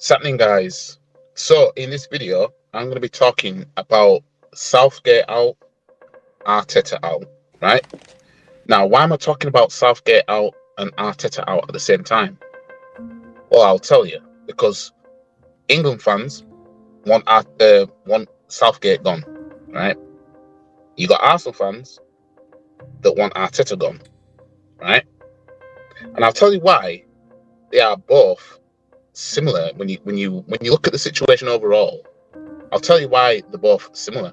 What's happening, guys? So in this video, I'm going to be talking about Southgate Out, Arteta Out, right? Now, why am I talking about Southgate Out and Arteta Out at the same time? Well, I'll tell you, because England fans want Southgate gone, right? You got Arsenal fans that want Arteta gone, right? And I'll tell you why they are both similar when you look at the situation overall. I'll tell you why they're both similar.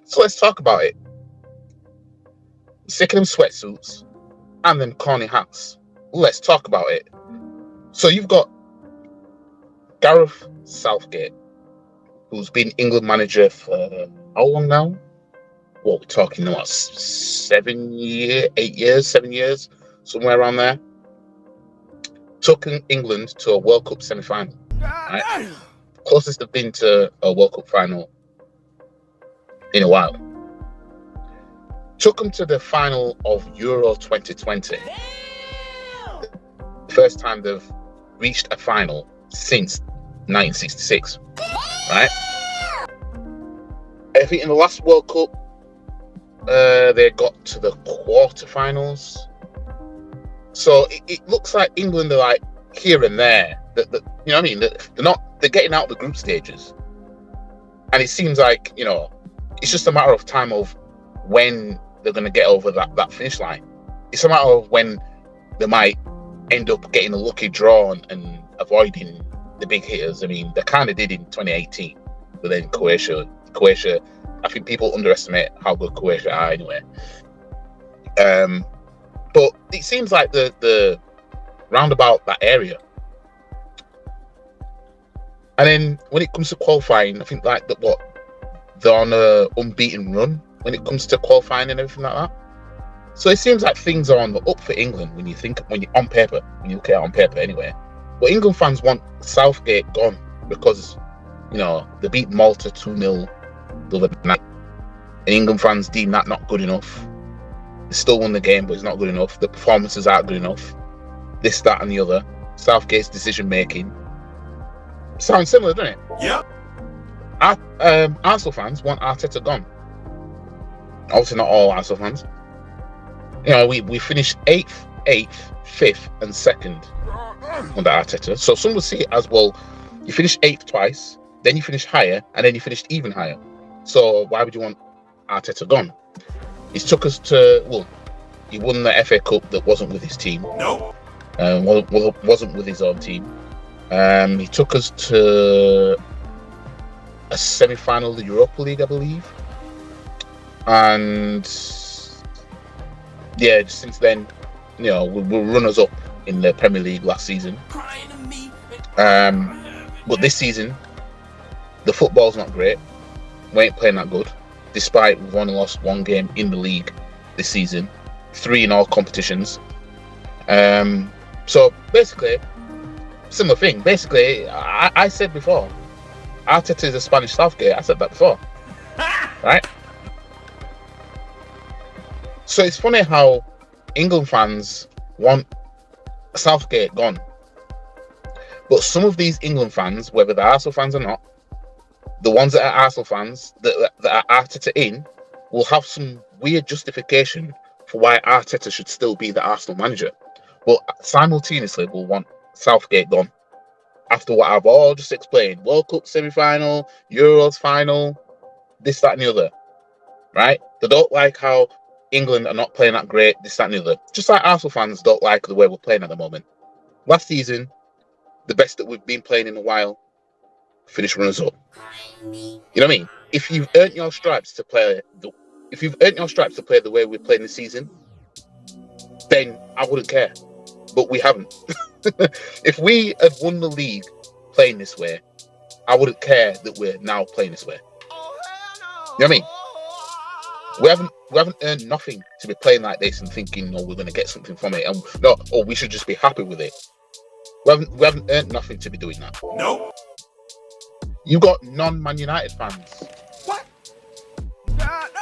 So let's talk about it. Sick of them sweatsuits and them corny hats. Let's talk about it. So you've got Gareth Southgate, who's been England manager for how long now? What we're talking about, 7 years, somewhere around there. Took England to a World Cup semi-final. Right? Closest they've been to a World Cup final in a while. Took them to the final of Euro 2020. The first time they've reached a final since 1966. Right? I think in the last World Cup, they got to the quarterfinals. So it looks like England are like here and there. That you know what I mean? They're getting out of the group stages, and it seems like it's just a matter of time of when they're going to get over that finish line. It's a matter of when they might end up getting a lucky draw and avoiding the big hitters. I mean, they kind of did in 2018, but then Croatia. I think people underestimate how good Croatia are anyway. But it seems like the roundabout that area. And then when it comes to qualifying, I think like they're on a unbeaten run when it comes to qualifying and everything like that. So it seems like things are on the up for England when you look at it on paper anyway. But England fans want Southgate gone because they beat Malta 2-0 the other night. And England fans deem that not good enough. They still won the game, but it's not good enough. The performances aren't good enough. This, that, and the other. Southgate's decision making sounds similar, doesn't it? Yeah. Arsenal fans want Arteta gone. Obviously, not all Arsenal fans. We finished 8th, 5th, and 2nd under Arteta. So some will see it as, well, you finished 8th twice, then you finished higher, and then you finished even higher. So why would you want Arteta gone? He took us to, he won the FA Cup that wasn't with his team. No. Wasn't with his own team. He took us to a semi-final of the Europa League, I believe. And yeah, since then, we're runners up in the Premier League last season. But this season, the football's not great. We ain't playing that good. Despite we've only lost one game in the league this season, 3 in all competitions. So basically, similar thing. Basically, I said before, Arteta is a Spanish Southgate. I said that before, right? So it's funny how England fans want Southgate gone, but some of these England fans, whether they're Arsenal fans or not, the ones that are Arsenal fans that are Arteta in, will have some weird justification for why Arteta should still be the Arsenal manager. Well, simultaneously will want Southgate gone. After what I've all just explained, World Cup semi-final, Euros final, this, that, and the other, right? They don't like how England are not playing that great, this, that, and the other. Just like Arsenal fans don't like the way we're playing at the moment. Last season, the best that we've been playing in a while, finish runners up. You know what I mean? If you've earned your stripes to play the way we're playing this season, then I wouldn't care. But we haven't. If we had won the league playing this way, I wouldn't care that we're now playing this way. You know what I mean? We haven't earned nothing to be playing like this and thinking, we're going to get something from it, and we should just be happy with it. We haven't earned nothing to be doing that. No. You got non-Man United fans. What?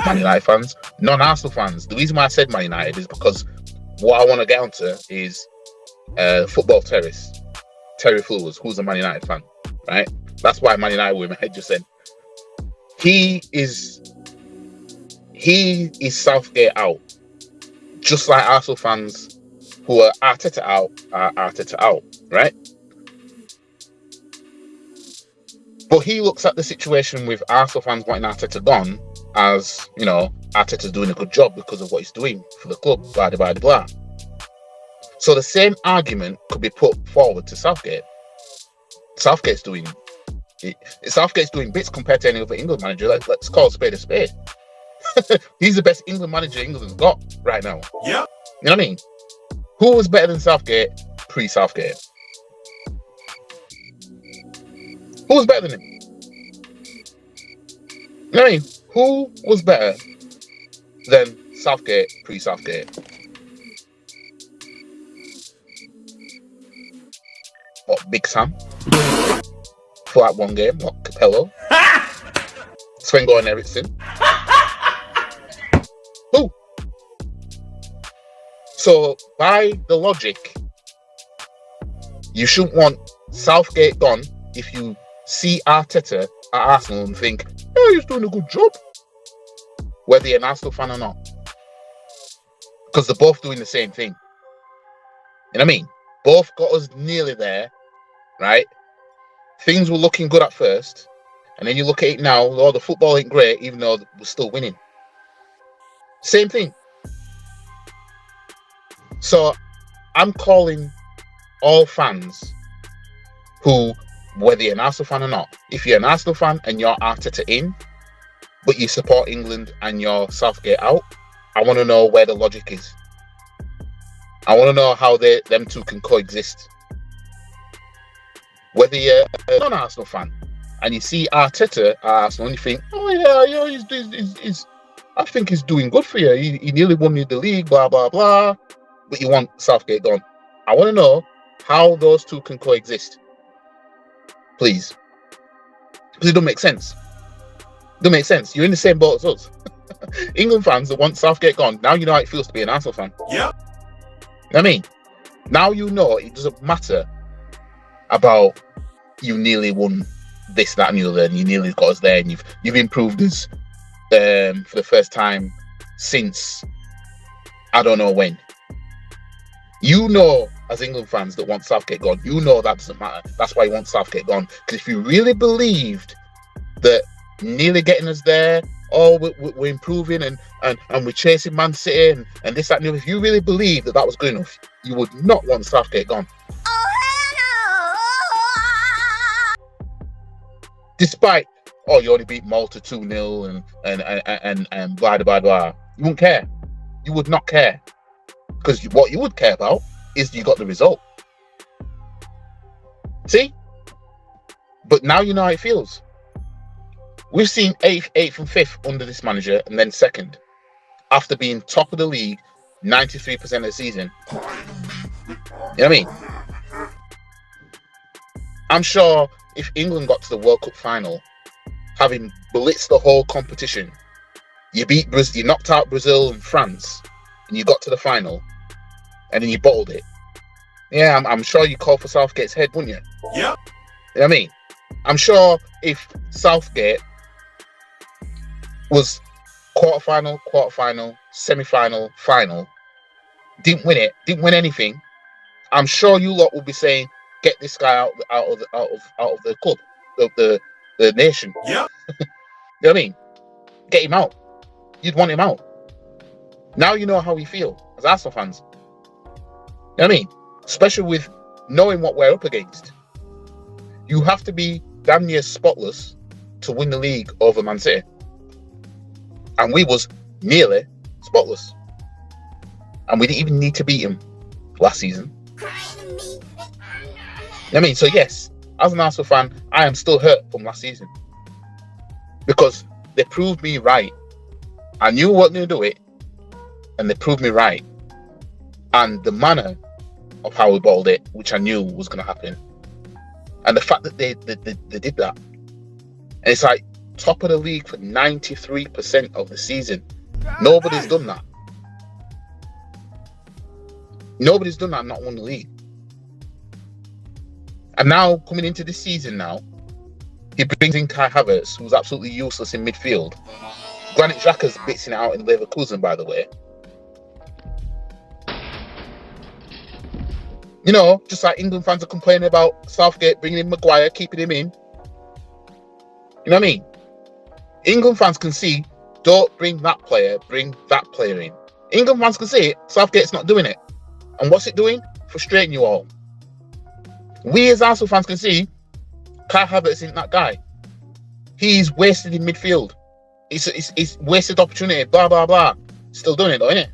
Man United fans, non-Arsenal fans. The reason why I said Man United is because what I want to get onto is football terrace. Terry Flowers, who's a Man United fan, right? That's why Man United were in my head just then. He is Southgate out. Just like Arsenal fans who are Arteta out are Arteta out, right? But he looks at the situation with Arsenal fans wanting Arteta gone as, you know, Arteta's doing a good job because of what he's doing for the club, blah, blah, blah, blah. So the same argument could be put forward to Southgate. Southgate's doing bits compared to any other England manager. Let's call a spade a spade. He's the best England manager England's got right now. Yeah. You know what I mean? Who was better than Southgate pre-Southgate? Who was better than him? You know what I mean? Who was better than Southgate pre-Southgate? What, Big Sam? For that one game? What, Capello? Sven-Goran Eriksson? Who? So, by the logic, you shouldn't want Southgate gone if you see Arteta at Arsenal and think, oh, he's doing a good job, whether you're an Arsenal fan or not. Because they're both doing the same thing. You know what I mean? Both got us nearly there, right? Things were looking good at first, and then you look at it now, oh, the football ain't great, even though we're still winning. Same thing. So, I'm calling all fans who, whether you're an Arsenal fan or not, if you're an Arsenal fan and you're Arteta in, but you support England and you're Southgate out, I want to know where the logic is. I want to know how them two can coexist. Whether you're a non-Arsenal fan and you see Arteta at Arsenal and you think, oh yeah, he's I think he's doing good for you. He nearly won you the league, blah, blah, blah. But you want Southgate gone. I want to know how those two can coexist. Please. Because it don't make sense. It don't make sense. You're in the same boat as us. England fans that want Southgate gone, now you know how it feels to be an Arsenal fan. Yep. You know what I mean? Now you know it doesn't matter about you nearly won this, that, and the other, and you nearly got us there, and you've improved us for the first time since I don't know when. You know, as England fans that want Southgate gone, you know that doesn't matter. That's why you want Southgate gone. Because if you really believed that nearly getting us there, we're improving and we're chasing Man City and this, that, and the other, if you really believed that was good enough, you would not want Southgate gone. Despite, you only beat Malta 2-0 and blah, blah, blah. You wouldn't care. You would not care. Because what you would care about is you got the result. See? But now you know how it feels. We've seen 8th and 5th under this manager and then 2nd. After being top of the league 93% of the season. You know what I mean? I'm sure if England got to the World Cup final, having blitzed the whole competition, you knocked out Brazil and France, and you got to the final, and then you bottled it. Yeah, I'm sure you called for Southgate's head, wouldn't you? Yep. You know what I mean? I'm sure if Southgate was quarterfinal, semi-final, final, didn't win anything, I'm sure you lot will be saying, get this guy out of the club, the nation. Yep. You know what I mean? Get him out. You'd want him out. Now you know how we feel as Arsenal fans. You know what I mean? Especially with knowing what we're up against. You have to be damn near spotless to win the league over Man City. And we was nearly spotless. And we didn't even need to beat him last season. You know what I mean? So yes, as an Arsenal fan, I am still hurt from last season. Because they proved me right. I knew what to do it, and they proved me right. And the manner of how we balled it, which I knew was going to happen, and the fact that they did that, and it's like top of the league for 93% of the season. Nobody's done that. Nobody's done that and not won the league. And now coming into this season now, he brings in Kai Havertz, who's absolutely useless in midfield. Granit Xhaka's bitsing it out in Leverkusen, by the way. You know, just like England fans are complaining about Southgate bringing in Maguire, keeping him in. You know what I mean? England fans can see, don't bring that player, bring that player in. England fans can see it, Southgate's not doing it. And what's it doing? Frustrating you all. We as Arsenal fans can see, Kai Havertz isn't that guy. He's wasted in midfield. It's wasted opportunity, blah, blah, blah. Still doing it though, isn't it?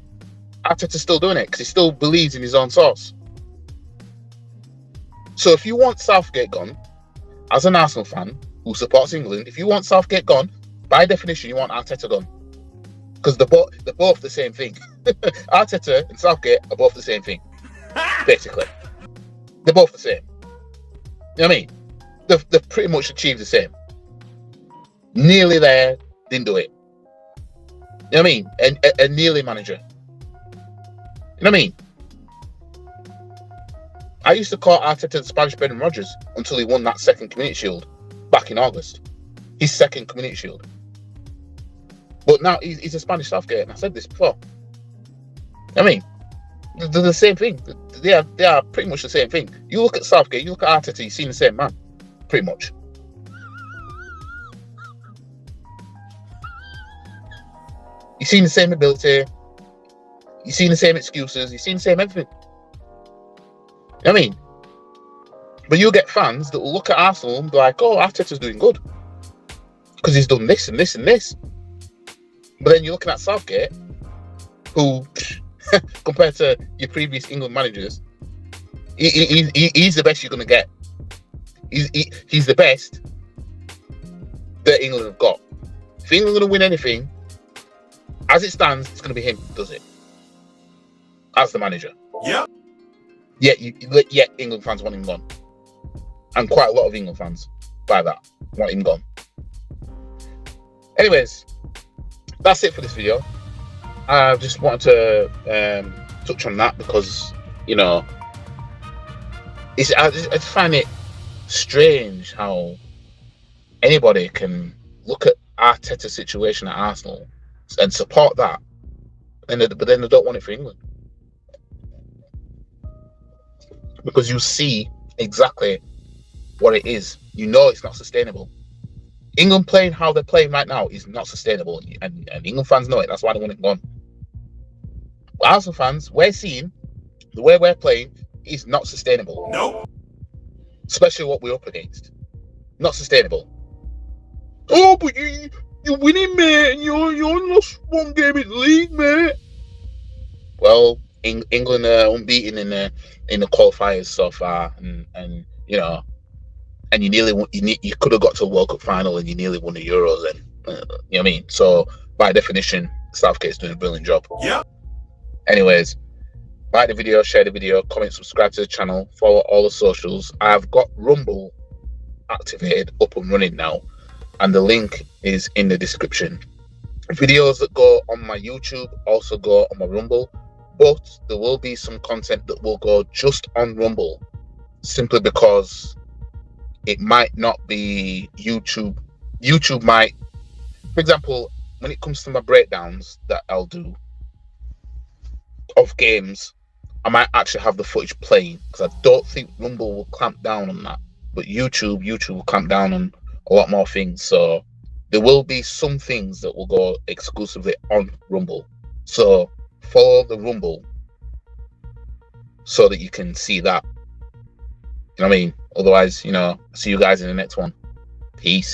Arteta's still doing it because he still believes in his own sauce. So if you want Southgate gone, as an Arsenal fan who supports England, if you want Southgate gone, by definition, you want Arteta gone. Because they're both the same thing. Arteta and Southgate are both the same thing, basically. They're both the same. You know what I mean? They've pretty much achieved the same. Nearly there, didn't do it. You know what I mean? A nearly manager. You know what I mean? I used to call Arteta the Spanish Brendan Rodgers until he won that second Community Shield back in August. His second Community Shield. But now he's a Spanish Southgate, and I said this before. I mean, they're the same thing. They are pretty much the same thing. You look at Southgate, you look at Arteta, you've seen the same man. Pretty much. You've seen the same ability. You've seen the same excuses. You've seen the same everything. You know what I mean? But you'll get fans that will look at Arsenal and be like, oh, Arteta's doing good. Because he's done this and this and this. But then you're looking at Southgate, who, compared to your previous England managers, he's the best you're going to get. He's the best that England have got. If England are going to win anything, as it stands, it's going to be him who does it. As the manager. Yeah. Yet England fans want him gone. And quite a lot of England fans, by that, want him gone. Anyways, that's it for this video. I just wanted to touch on that because, you know, I just find it strange how anybody can look at Arteta's situation at Arsenal and support that, but then they don't want it for England. Because you see exactly what it is. You know it's not sustainable. England playing how they're playing right now is not sustainable. And England fans know it. That's why they want it gone. Arsenal fans, we're seeing the way we're playing is not sustainable. No. Especially what we're up against. Not sustainable. Oh, but you're winning, mate, and you're lost one game in the league, mate. Well, England are unbeaten in the qualifiers so far, and you know, and you could have got to a World Cup final and you nearly won the Euros, and you know what I mean. So by definition, Southgate's doing a brilliant job. Yeah. Anyways, like the video, share the video, comment, subscribe to the channel, follow all the socials. I've got Rumble activated, up and running now, and the link is in the description. Videos that go on my YouTube also go on my Rumble. But there will be some content that will go just on Rumble, simply because it might not be YouTube. YouTube might, for example, when it comes to my breakdowns that I'll do of games, I might actually have the footage playing, because I don't think Rumble will clamp down on that. But YouTube will clamp down on a lot more things. So there will be some things that will go exclusively on Rumble. So follow the Rumble so that you can see that. You know what I mean? Otherwise, you know, see you guys in the next one. Peace.